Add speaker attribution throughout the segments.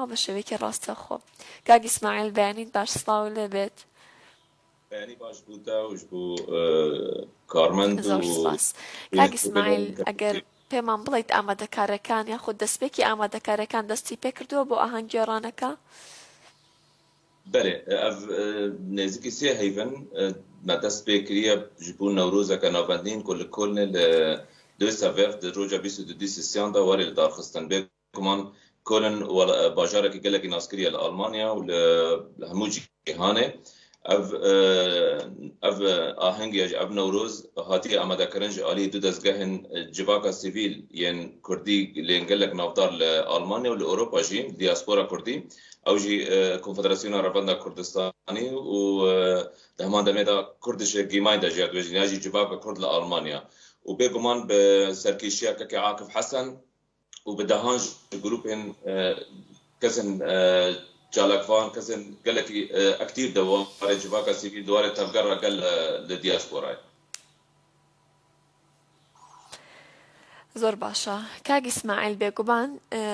Speaker 1: و بە شێوەیەکی ڕاستەوخۆ. کاک ئیسماعیل بەیانیت باش سڵاو لێبێت.
Speaker 2: بەیانی باش بووتە وش بوو کارمەند
Speaker 1: زۆر
Speaker 2: و
Speaker 1: سپاس. کاک ئیسماعیل ئەگەر پێمان بڵیت ئامادەکاریەکان یاخود دەستپێکی ئامادەکاریەکان دەستی پێ کردووە بۆ ئاهەنگ گێڕانەکە؟
Speaker 2: بەێ ئەv نێزیکی سێ هەیڤن دەست پێکریە ji bo newrozeka navbendîn ku li Kolnê li dê sevev di roja 22 sesiyan da warê li darxistin bêguman Kolin bajarekî gelekî naskiriye li Almanya û li hemû cîhanê ev ahengiya ji ev newroz hatiye amadekirin ji aliyê du dezgehên civaka sivîl yên Kurdî lên gelek navdar li Almanya û li Ewropa jî diaspora Kurdî ew jî Konfederasyona Revenda Kurdistanî û di heman demê de Kurdişê gîmayî de jî dibêjin ya jî civaka Kurd li Almanya û bêguman bi serkêşiya Kekê Akif Hesen û bi dehan ji grûpên kesên çalakvan kesên gelekî aktiv de warê civaka sivîl di warê tevgera gel li diasporayê.
Speaker 1: زۆر باشە. کاک ئیسماعیل بێگومان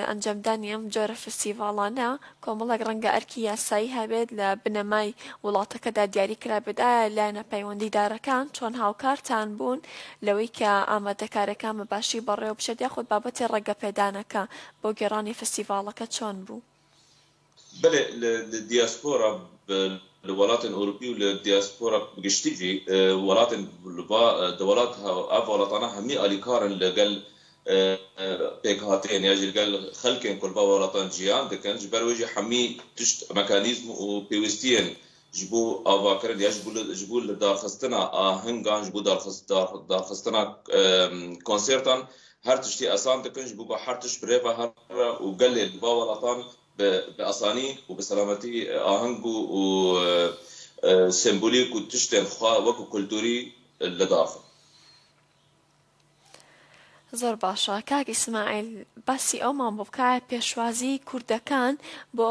Speaker 1: ئەنجامدانی ئەم جۆرە فستیڤاڵانە کۆمەڵێک ڕەنگە ئەرکی یاسایی هەبێت لە بنەمای وڵاتەکەدا دیاری کرابێت ئایا لایەنە پەیوەندیدارەکان چۆن هاوکارتان بوون لەوەی کە ئامادەکاریەکان بەباشی بەڕێوە بشێت یاخود بابەتی ڕێگەپێدانەکە بۆ گێڕانی فستیڤاڵەکە چۆن بوو؟
Speaker 2: بله للدياسبورا لولاتن أوروبي وللدياسبورا بجشتيجي ولاتن دولاتها أف ولاتنا همي أليكارن لقل بيكهاتين يجي لقل خلكين كل ولاتن جيان دكان جبروجي حمي تشت ميكانيزم وبيوستين جبو أفاكرن جبو لدارخستنا هنگان جبو دارخستنا كونسرتان هر تشتي أسان دكان جبو بحر تش بريفا هر وقل البا ولاتن بأساني وبسلامتي آهنگو وسيمبوليك وتشتن خوا وكو كولتوري لداخل.
Speaker 1: زۆر باشە. کاک ئیسماعیل باسی ئەومان بۆ بکایە پێشوازی کوردەکان بۆ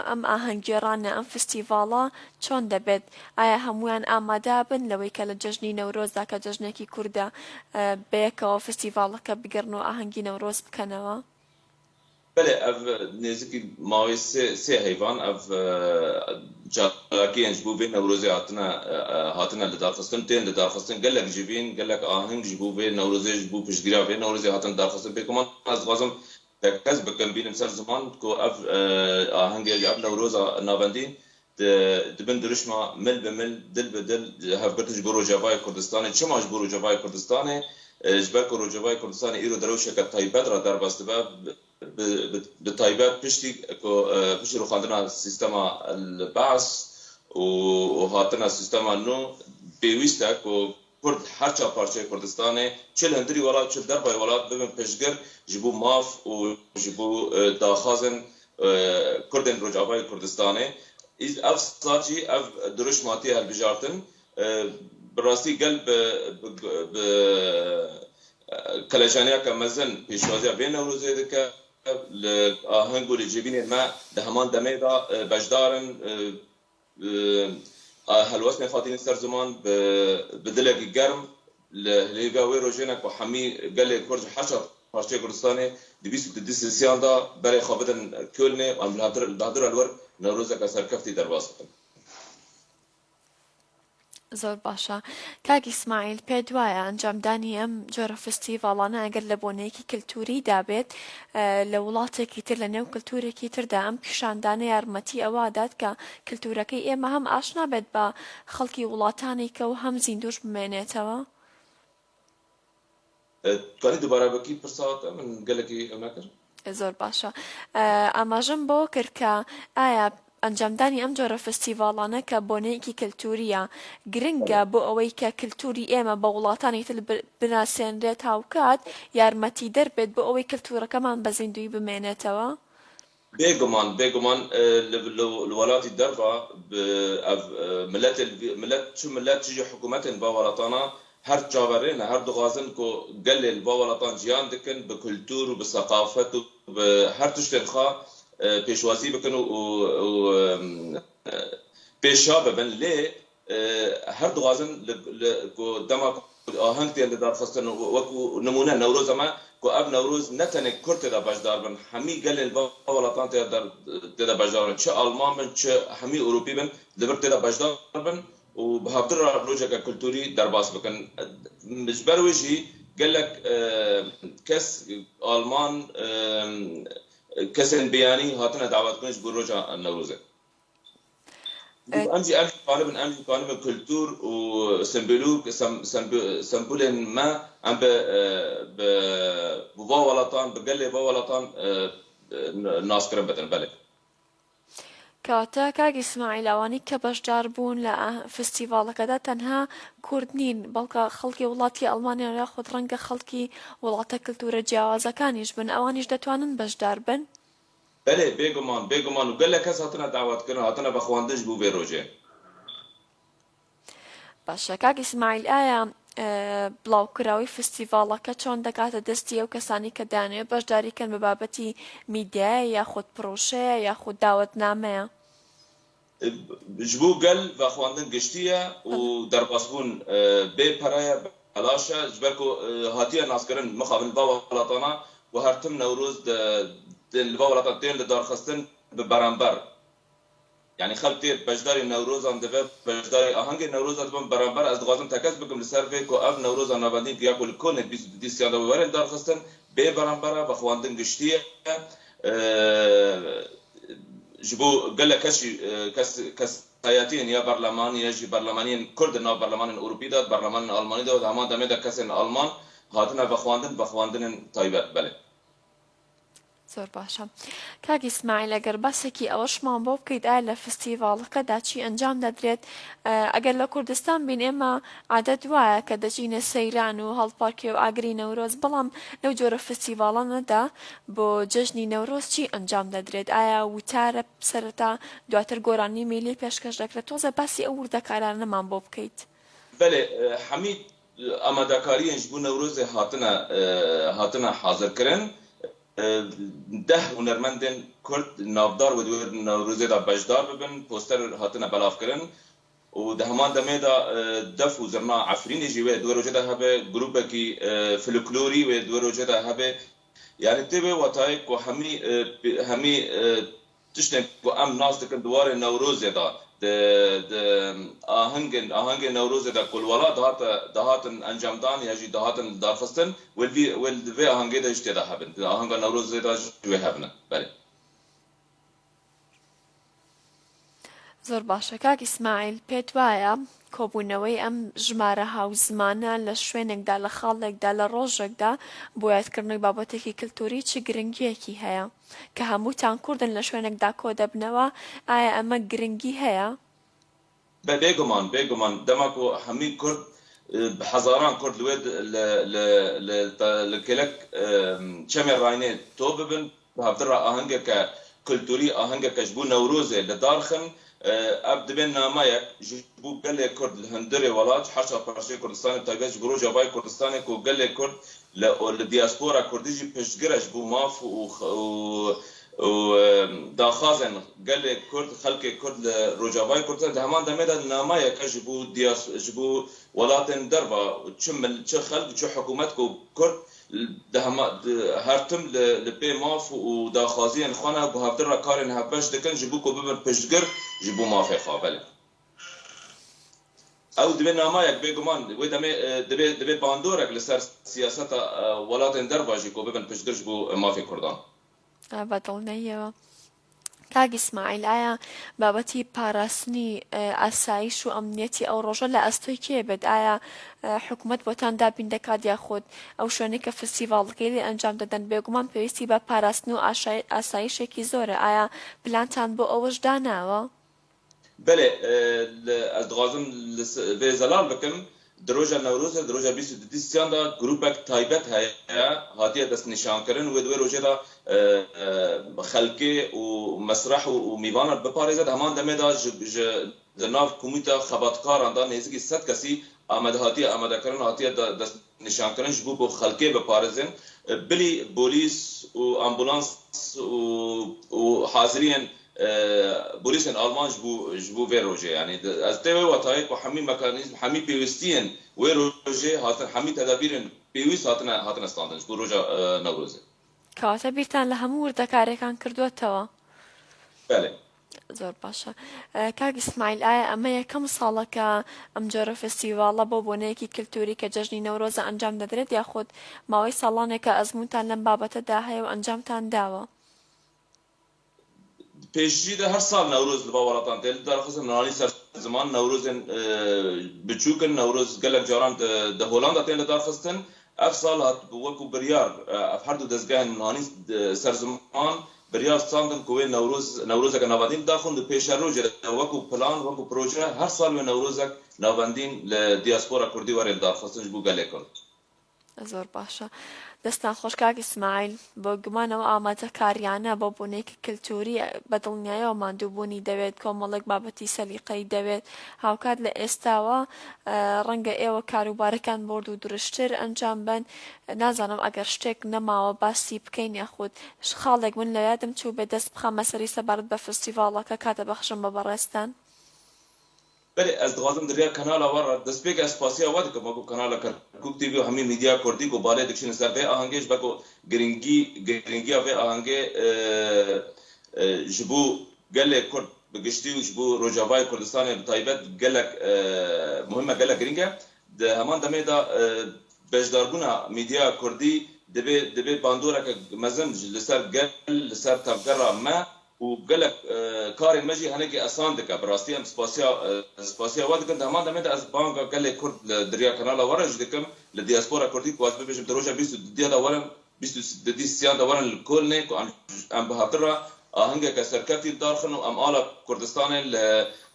Speaker 1: ئەم ئاهەنگگێڕانە ئەم فستیڤاڵە چۆن دەبێت؟ ئایا هەمویان ئامادە بن لەوەی کە لە جەژنی نەورۆزدا کە جەژنێکی کووردە بەیەکەوە فستیڤاڵەکە بگەڕن و ئاهەنگی نەورۆز بکەنەوە؟
Speaker 2: بله اف نزدیکی ماوی سه حیوان اف جاکی انجبو بین نوروزی هاتنا لدارخستن تین لدارخستن گلک جبین گلک آهنگ جبو بین نوروزی جبو پشگیرا بین نوروزی هاتن دارخستن بکمان از غازم تکز بکن بینم سر زمان کو اف آهنگ جاب نوروزا نابندین دبن درشما مل بمل دل بدل هفبرتش برو جوای کردستان چماش برو جوای کردستان جبک برو جوای کردستان ایرو دروشه که تایبت را در بسته بتایبەت پشتی روخاندنا سیستما البعث و هاتنا سیستما نو پێویستە کۆ کورد هەرچا پارچەی کوردستانê çil hundirî welat çil derbay welat bibin pêşgir ji bo mav û ji bo daxwazên Kurdên Rojavayê Kurdistanê ev sat jî ev dirûjmatiye hilbijartin bi rastî gel bi kelejaniyeka mezin pêşwaziya vê Newrozê dike آهنگ و جبین ما ده همان دمه دا بجدارن هلوس نخاطین سر زمان بدلک گرم لهیگاوی روزنک و همی گله کرد حشر پارچه کردستانه دویست دیسیسیان دا برای خوابدن کلنه و بهادر الور نوروز که سرکفتی در واسطه.
Speaker 1: زۆر باشە. کاک ئیسماعیل پێ دوایە ئەنجامدانی ئەم جۆرە فستیڤاڵانە ئەگەر لە بۆنەیەکی کللتوری دابێت لە وڵاتێکی تر لە نێو کللتورێکی تردا ئەم پیشاندانە یارمەتی ئەوادات کە کللتورەکەی ئێمە هەم ئاشنا بێت بە خەڵکی وڵاتانی کە و هەم زیندوش بمێنێتەوە؟
Speaker 2: توانی دووبارە بەکی پرساوت من گەلێکی ئەمە کرد؟
Speaker 1: زۆر باشە. ئاماژەم بۆ کرد کە ئایا ئەنجامدانی ئەم جۆرە فستیڤاڵانە کە بۆنەیەکی کللتوریە گرنگە بۆ ئەوەی کە کللتوری ئێمە بە وڵاتانی تر بناسێنرێت هاوکات یارمەتی دەربێت بۆ ئەوەی کللتورەکەمان بە زیندوی بمێنێتەوە؟
Speaker 2: بێگومان الولاتی دەربا ملت چیجی حکوومەتن با وڵاتانە هەر چاوەڕێنە هەر دغازن کو گەلێن با وڵاتان جیان دکن بە کللتور و بە سەقافەت و هەر تشتێن خوا پێشوازی بکن و پێشا ببن لێ هەر دغازن دەما ئاهەنگ تێن لەدارخستن وەکو نمونە نەورۆز ئەمە کو اب نوروز نتنه کرد دا بجدار بن همی گل الولاتان تدا بجدار بن چه آلمان بن چه همی اروپی بن دبر تدا بجدار بن و بهابتر روجا كالتوري درباس بكن مجبر وجهي قال لك كاس المان كاس بياني هاتنا دعوات كنش بروجا النوروزه امجي قانب كلتور وسمبلوك سمبولين ما ام ب بوالطان بقلي بوالطان ناس كرم بدن بالك
Speaker 1: کاتە کاگی ئیسماعیل ئەوانەی کە بەشدار بوون لە فستیڤاڵەکەدا تەنها کورد نین بەڵکە خەڵکی وڵاتی ئەڵمانیا یاخود ڕەنگە خەڵکی وڵاتە کلتورە جیاوازەکانیش بن ئەوانیش دەتوانن بەشدار بن؟
Speaker 2: بەێ بێگومان و گەل لە کەس هاتنە داواتکردن هاتنە بە خواندنش بوو بێ ڕۆژێ.
Speaker 1: باشە کاک ئیسماعیل ئایا بڵاوکراوی فستیڤاڵەکە چۆن دەکاتە دەستی ئەو کەسانی کە دانوێت بەشداریکەن بە بابەتی میدیایە یاخود پرۆژەیە یاخود داوەتنامەیە؟
Speaker 2: جبو قل وخواندن گشتیه و درباسبون بی پرایه بلاشا جبرکو هاتیه ناسکرن مخابن با ولاتانا و هر تم نوروز دل با ولاتان لدار خستن ببرانبر يعني خلتي بجداري نوروز عند بجداري آهنگ نوروز عند برانبر از دغازم تکس بکم لسر في کو اف نوروز عند نبادین که یکل کل دی سیاده ببرن دار خستن بی برانبر بخواندن گشتیه جبو قال لك كس حياتين يا برلماني يجي برلمانيين كرد ناو برلمان اوروبي داد برلمان الماني داد همان دمه دا كسن المان هاتنا بخواندن تايبت بله
Speaker 1: زۆر باشە کاک ئیسماعیل ئەگەر باسێکی ئەوەشمان بۆ بکەیت ئایا لە فستیڤاڵەکەدا چی ئەنجام دەدرێت ئەگەر لە کوردستان بین ئێمە عادەت وایە کە دەچینە سەیران و هەڵپارکێ و ئاگری نەورۆز بەڵام لەو جۆرە فستیڤاڵانەدا بۆ جەژنی نەورۆز چی ئەنجام دەدرێت ئایا وتارە سەرەتا دواتر گۆرانی میلی پێشکەش دەکرێت تۆزە باسی ئەو وردەکارانەمان بۆ بکەیت
Speaker 2: بله حمید ئامادەکاریەنج بوو نەورۆزێ هاتنە حاضرکردن ده هنرمندن کرد نافدار و دویر نوروزی دا بجدار ببن پوستر هاتنا بلاف کرن و ده همان دمه دا دف و زرنا عفرین جیوه دویر وجه دا هبه گروپه کی فلکلوری و دویر وجه دا هبه يعني تبه وتايك وهمي تشتن کو ام ناس دکن دوار نوروزی دا د آهنگ نوروز دا کل ولا دهات انجام دان یا جی دهات دارفستن ول آهنگ دا اشته دا هبن آهنگ نوروز دا جوه هبنه بله
Speaker 1: زۆر باشە کاک ئیسماعیل پێت وایە کۆبوونەوەی ئەم ژمارە هاوزمانە لە شوێنێکدا لە خاڵێکدا لە ڕۆژێکدا بۆ یادکردنەوەی بابەتێکی کلتوری چ گرنگیەکی هەیە کە هەمووتان کوردن لە شوێنێکدا کۆ دەبنەوە ئایا ئەمە گرنگی هەیە؟
Speaker 2: بێگومان دەماکۆ هەمی کورد هزاران کورد لێ لە کلک چەمێ ڕاینێ تۆ ببن هەفتر ئاهەنگێکە کلتوری ئاهەنگەکەش بوو نەورۆزێ لە دارخن اب دبن نامايك جبو قال كرد الهندري ولات حشا برشي كردستان تايبش بروج باي كردستان كو قال كرد للدياسبورا كرديجي بشجرش بو ماف و دا خازن قال كرد خلق كرد روجاباي كردستان دهمان دمدا نامايك جبو جبو ولاتن دربا تشمل تش خلق تش حكومتكو كرد دهما هرتم لبي ماف و داخازين خانه بو هفدر كارن هبش دكن جبو كو ببر پشتگر جبو ماف خابل او دبي نامايك بيگمان و دبي باندورك لسر سياسه ولاتن درباجي كو ببر پشتگر جبو ماف كردان
Speaker 1: بەدڵنەیەوە کاک ئیسماعیل ئایا بابەتی پاراستنی ئاسایش و ئەمنیەتی ئەو ڕۆژە لە ئەستۆی کێ بێت ئایا حکوومەت بۆتان دابین دەکات یاخود ئەو شوێنەی کە فستیڤاڵەکەی لێ ئەنجام دەدەن بێگومان پێویستی بە پاراستن و ئاسایشێکی زۆرە ئایا پلانتان بۆ ئەوەش داناوە؟
Speaker 2: بله از دغازم به زلال بکم دروجا نوروز دروجا 22 سیان دا گروپک تایبت هیا هاتیه دست نشان کردن و دوی روزه دا خلقی و مسرح و میوان بپارێزد همان دمه دا جناف کمیته خباتکاران دا نزدیک 100 کسی آماده کردن هاتیه دست نشان کردن جبو بو خلقی بپارێزن بلی پلیس و امبولانس و حاضرین بوليس المان جبو في روجي يعني از تي وتايت وحمي ميكانيزم حمي بيوستين وروجي هاتن حمي تدابير بيوست هاتنا ستاندن جبو روجا نوروز
Speaker 1: کەواتە بیرتان لە هەموو وردەکارێکان کردووەتەوە.
Speaker 2: بله
Speaker 1: زۆر باشە. کاک ئیسماعیل ئایا ئەمە یەکەم ساڵەکە ئەم جۆرە فستیڤاڵە بۆ بۆنەیەکی کللتوری کە جەژنی نەورۆزە ئەنجام دەدرێت یاخود ماوەی ساڵانێکە ئەزمونتان لەم بابەتەدا هەیە و ئەنجامتان داوە؟
Speaker 2: پیشی ده هر سال نوروز لباوراتان تل در خصوص نانی سر زمان نوروز بچوکن نوروز گلک جاران ده هولندا تل در خستن اف سال هات وکو بریار اف هر دو دزگاه نانی سر زمان بریار ساندن کوی نوروز که نوادین داخل ده پیش روز وکو پلان وکو پروژه هر سال و نوروز نوادین لدیاسپورا کردی وارد در خستن جبو گلکن.
Speaker 1: زۆر باشە. دەستان خۆش کاک ئیسماعیل، بۆ گومانەوە ئامادەکاریانە بۆ بوونەیەکی کللتوری بەدڵنیایەوە ماندووبوونی دەوێت، کۆمەڵێک بابەتی سەلیقەی دەوێت، هاوکات لە ئێستاوە ڕەنگە ئێوە کاروبارەکان بۆرد و درشتر ئەنجام بن. نازانم ئەگەر شتێک نەماوە باسی بکەین یاخود خاڵێک من لە یادم چوو بێ دەست بخەمە سەری سەبارەت بە فستیڤاڵەکە کاتە بەخشم بە بەڕێستان.
Speaker 2: بله از دوازم دریا کانال آور دست پیک اسپاسی آورد که ماکو کانال کرکوک تیوی همین میدیا کردی کو باله دکشین سر به آهنگش بکو گرینگی آوه آهنگه جبو گله کرد بگشتی و جبو روجاوای کردستان بتایبت گلک مهمه گلک گرینگه ده همان دمه دا بجداربونا میدیا کردی دبی باندورا که مزن لسر گل لسر تفگرا ما و گلک کار مجی هنگی آسان دکه براستی هم سپاسیا واد کند همان دمید از بانک گله کرد دریا کانال وارج دکم لدیاسپورا کردی کو اسبه بجم دروجا 20 دیا دورن 20 سیان دورن الکل نه کو ام بهاترا آهنگ که سرکتی دارخن و ام آلا کردستان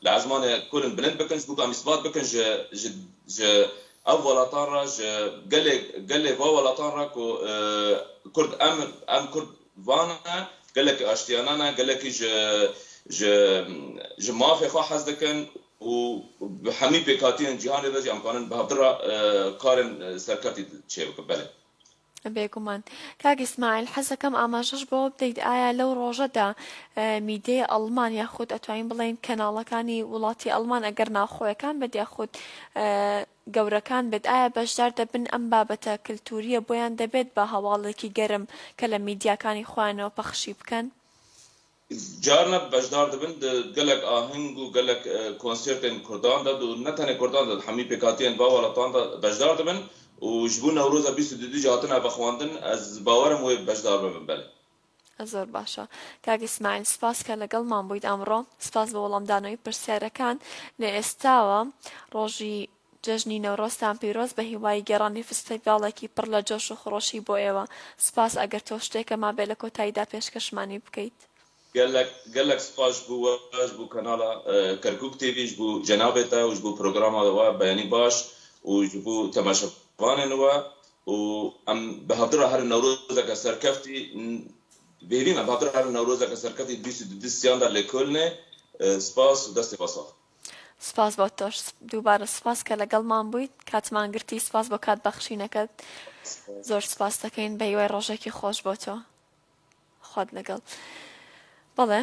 Speaker 2: لعزمان کل بلند بکنج بو ام اثبات بکنج ج اولاتان را گله اولاتان را کو کرد ام کرد وانا قالك اشتيانانا قالك ج مافي خو حزدكن وبحمي بكاتين جهان اذا جام كانن بهدرا قارن سركتي تشيبك بله
Speaker 1: بێگومان. کاک ئیسماعیل حەزەکەم ئاماژەش بۆ بدەیت ئایا لەو ڕۆژەدا میدیای ئەڵمان یاخود ئەتوانین بڵێن کەناڵەکانی وڵاتی ئەڵمان ئەگەر ناوخۆیەکان بێت یاخود گەورەکان بێت ئایا بەشدار دەبن ئەم بابەتە کللتوریە بۆیان دەبێت بە هەواڵێکی گەرم کە لە میدیاکانی خۆیانەوە پەخشی بکەن؟
Speaker 2: جارنا بجدار دبن قالك آهنگ و قالك كونسرتين كردان دا نتنه كردان دا حمي بكاتين باولاتان دا بجدار دبن وجبو نوروز 22 جاتنا بخواندن از باورم و بجدار ببن بله.
Speaker 1: زۆر باشە. کاک ئیسماعیل سپاس کە لەگەڵمان بوویت ئەمڕۆ، سپاس بە وەڵامدانەوەی پرسیارەکان. لە ئێستاوە ڕۆژی جەژنی نەورۆزتان پیرۆز بە هیوای گەڕانی فستیڤاڵێکی پڕ لە جۆش و خڕۆشی بۆ ئێوە. سپاس ئەگەر تۆ شتێکە ما بێ لە کۆتاییدا پێشکەشمانی بکەیت.
Speaker 2: قالك سباش بو كانالا كركوك تي في جبو جنابتا وجبو بروجراما دوا بياني باش وجبو تماشفان نوا و ام بهدر هر نوروز کا سرکفتی بهرین بهدر هر نوروز کا سرکفتی 22 سیاندر لکلنه سپاس و دست پاسا
Speaker 1: سپاس بۆ تۆش دووبارە سپاس کە لەگەڵمان بوویت کاتمان گرتی سپاس بۆ کات بەخشینەکەت زۆر سپاس دەکەین بە هیوای ڕۆژێکی خۆش بۆ تۆ خۆت لەگەڵ بەڵێ